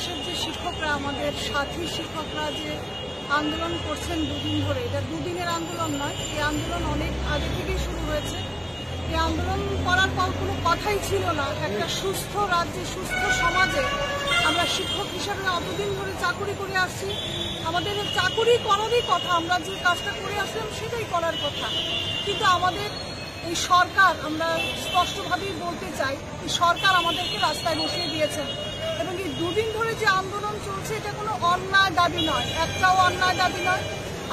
দেশের যে শিক্ষকরা, আমাদের সাথী শিক্ষকরা যে আন্দোলন করছেন দুদিন ধরে, এটা দুদিনের আন্দোলন নয়, এই আন্দোলন অনেক আগে থেকেই শুরু হয়েছে। এই আন্দোলন করার পর কোনো কথাই ছিল না একটা সুস্থ রাজ্যে, সুস্থ সমাজে। আমরা শিক্ষক হিসাবে অতদিন ধরে চাকুরি করে আসছি, আমাদের চাকুরি করারই কথা, আমরা যে কাজটা করে আসলাম সেটাই করার কথা। কিন্তু আমাদের এই সরকার, আমরা স্পষ্টভাবেই বলতে চাই, এই সরকার আমাদেরকে রাস্তায় বসিয়ে দিয়েছেন। এবং এই দুদিন ধরে যে আন্দোলন চলছে এটা কোনো অন্যায় দাবি নয়, একটাও অন্যায় দাবি নয়।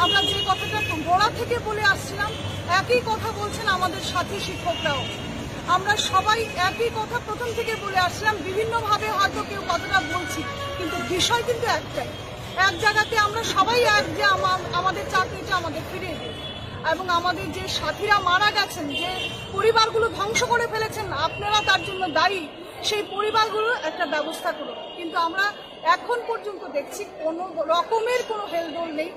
আমরা যে কথাটা গোড়া থেকে বলে আসছিলাম একই কথা বলছেন আমাদের সাথী শিক্ষকরাও। আমরা সবাই একই কথা প্রথম থেকে বলে আসছিলাম, বিভিন্নভাবে হয়তো কেউ কথাটা বলছি, কিন্তু বিষয় কিন্তু একটাই। এক জায়গাতে আমরা সবাই এক, যে আমাদের চাকরিটা আমাদের ফিরিয়ে দিন, এবং আমাদের যে সাথীরা মারা গেছেন, যে পরিবারগুলো ধ্বংস করে ফেলেছেন, আপনারা তার জন্য দায়ী, সেই পরিবারগুলোর একটা ব্যবস্থা করুন। কিন্তু আমরা এখন পর্যন্ত দেখছি কোনো রকমের কোনো হেলদোল নেই।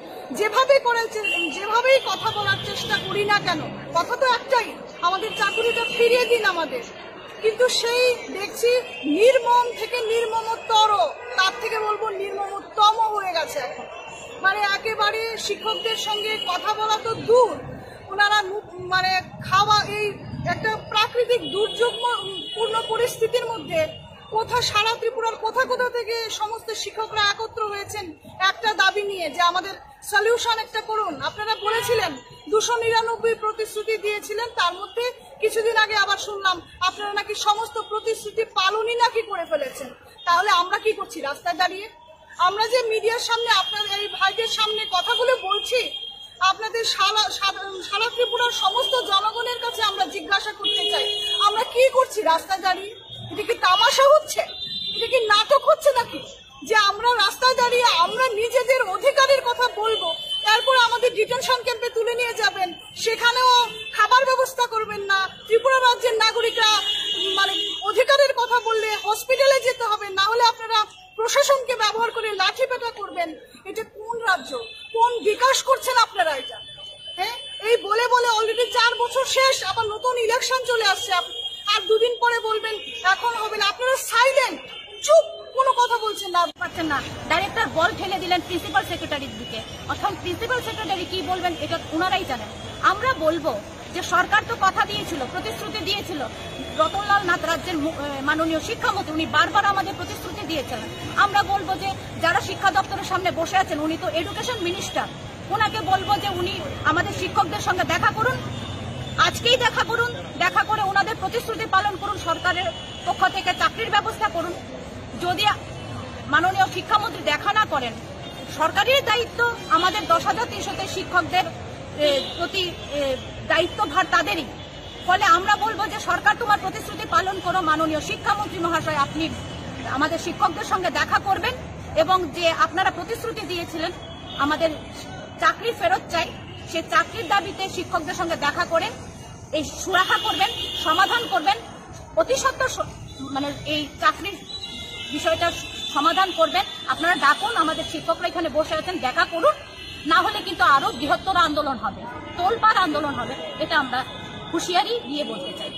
যেভাবেই কথা বলার চেষ্টা করি না কেন, কথা তো একটাই, আমাদের চাকরিটা ফিরিয়ে দিন আমাদের। কিন্তু সেই দেখছি নির্মম থেকে নির্মমতর, তার থেকে বলবো নির্মমতম হয়ে গেছে এখন। মানে একেবারে শিক্ষকদের সঙ্গে কথা বলা তো দূর, ওনারা মানে খাওয়া, এই একটা প্রাকৃতিক দুর্যোগপূর্ণ পরিস্থিতির মধ্যে সারা ত্রিপুরার কোথা থেকে সমস্ত শিক্ষকরা একত্র হয়েছেন একটা দাবি নিয়ে, যে আমাদের সলিউশন একটা করুন। আপনারা বলেছিলেন 299 প্রতিশ্রুতি দিয়েছিলেন, তার মধ্যে কিছুদিন আগে আবার শুনলাম আপনারা নাকি সমস্ত প্রতিশ্রুতি পালনই নাকি করে ফেলেছেন। তাহলে আমরা কি করছি রাস্তায় দাঁড়িয়ে? আমরা যে মিডিয়ার সামনে আপনাদের এই ভাইদের সামনে কথাগুলো বলছি, আপনাদের সারা ত্রিপুরার সমস্ত জনগণের কাছে আমরা জিজ্ঞাসা করতে চাই, আমরা কি করছি রাস্তায় দাঁড়িয়ে? এটা কি তামাশা হচ্ছে? এটা কি নাটক হচ্ছে নাকি? যে আমরা রাস্তায় দাঁড়িয়ে আমরা নিজেদের অধিকারের কথা বলবো, তারপর আমাদের ডিটেনশন ক্যাম্পে তুলে নিয়ে যাবেন, সেখানেও খাবার ব্যবস্থা করবেন না। ত্রিপুরা রাজ্যের নাগরিকরা মানে অধিকারের কথা বললে হসপিটালে যেতে হবে, না হলে আপনারা প্রশাসনকে ব্যবহার করে লাঠি পেটা করবেন। এটা কোন রাজ্য, কোন বিকাশ করছেন আপনারা? এটা হ্যাঁ, এই বলে বলে অলরেডি 4 বছর শেষ, আবার নতুন ইলেকশন চলে আসছে, আর দুদিন পরে বলবেন এখন হবে না। আপনারা সাইলেন্ট, চুপ, কোনো কথা বলছেন না, পাচ্ছেন না। ডাইরেক্টর বল ঠেলে দিলেন প্রিন্সিপাল সেক্রেটারির দিকে, অর্থাৎ প্রিন্সিপাল সেক্রেটারি কি বলবেন এটা ওনারাই জানেন। আমরা বলবো যে সরকার তো কথা দিয়েছিল, প্রতিশ্রুতি দিয়েছিল, রতনলাল নাথ রাজ্যের মাননীয় শিক্ষামন্ত্রী, উনি বারবার আমাদের প্রতিশ্রুতি দিয়েছিলেন। আমরা বলবো যে যারা শিক্ষা দপ্তরের সামনে বসে আছেন, উনি তো এডুকেশন মিনিস্টার, ওনাকে বলবো যে উনি আমাদের শিক্ষকদের সঙ্গে দেখা করুন, আজকেই দেখা করুন, দেখা করে ওনাদের প্রতিশ্রুতি পালন করুন, সরকারের পক্ষ থেকে চাকরির ব্যবস্থা করুন। যদি মাননীয় শিক্ষামন্ত্রী দেখা না করেন, সরকারের দায়িত্ব, আমাদের 10,300 শিক্ষকদের প্রতি দায়িত্বভার তাদেরই। ফলে আমরা বলবো যে সরকার তোমার প্রতিশ্রুতি পালন করো, মাননীয় শিক্ষামন্ত্রী মহাশয় আপনি আমাদের শিক্ষকদের সঙ্গে দেখা করবেন, এবং যে আপনারা প্রতিশ্রুতি দিয়েছিলেন আমাদের চাকরি ফেরত চাই, সে চাকরির দাবিতে শিক্ষকদের সঙ্গে দেখা করে এই সুরাহা করবেন, সমাধান করবেন, অতি সত্বর মানে এই চাকরির বিষয়টা সমাধান করবেন। আপনারা ডাকুন, আমাদের শিক্ষকরা এখানে বসে আছেন, দেখা করুন, না হলে কিন্তু আরো বৃহত্তর আন্দোলন হবে, তোলপাড় আন্দোলন হবে, এটা আমরা হুঁশিয়ারি দিয়ে বলতে চাই।